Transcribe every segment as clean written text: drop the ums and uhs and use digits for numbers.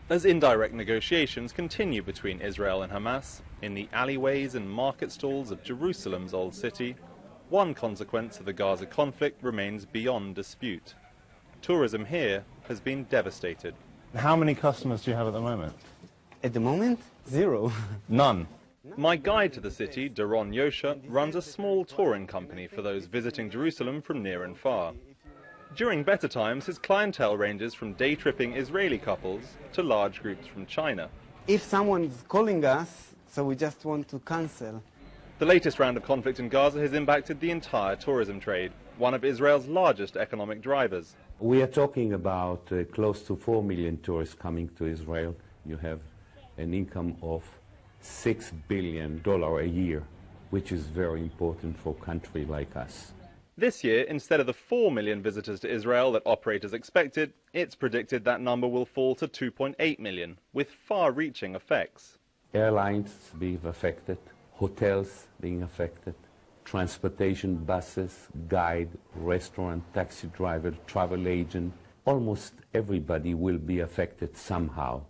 As indirect negotiations continue between Israel and Hamas, in the alleyways and market stalls of Jerusalem's Old City, one consequence of the Gaza conflict remains beyond dispute. Tourism here has been devastated. How many customers do you have at the moment? At the moment, zero. None. My guide to the city, Doron Yosha, runs a small touring company for those visiting Jerusalem from near and far. During better times, his clientele ranges from day-tripping Israeli couples to large groups from China. If someone's calling us, so we just want to cancel. The latest round of conflict in Gaza has impacted the entire tourism trade, one of Israel's largest economic drivers. We are talking about close to 4 million tourists coming to Israel. You have an income of $6 billion a year, which is very important for a country like us. This year, instead of the 4 million visitors to Israel that operators expected, it's predicted that number will fall to 2.8 million, with far-reaching effects. Airlines being affected, hotels being affected, transportation, buses, guide, restaurant, taxi driver, travel agent, almost everybody will be affected somehow.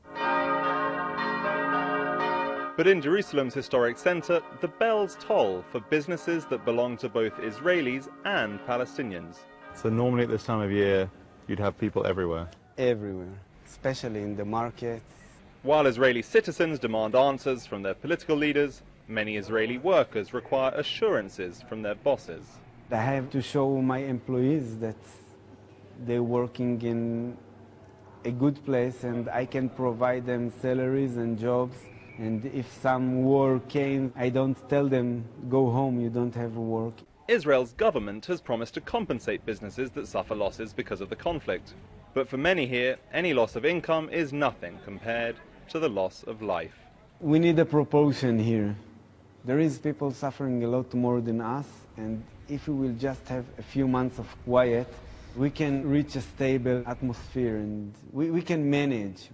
But in Jerusalem's historic center, the bells toll for businesses that belong to both Israelis and Palestinians. So normally at this time of year, you'd have people everywhere? Everywhere, especially in the markets. While Israeli citizens demand answers from their political leaders, many Israeli workers require assurances from their bosses. I have to show my employees that they're working in a good place and I can provide them salaries and jobs. And if some war came, I don't tell them, go home, you don't have work. Israel's government has promised to compensate businesses that suffer losses because of the conflict. But for many here, any loss of income is nothing compared to the loss of life. We need a proportion here. There is people suffering a lot more than us, and if we will just have a few months of quiet, we can reach a stable atmosphere and we can manage.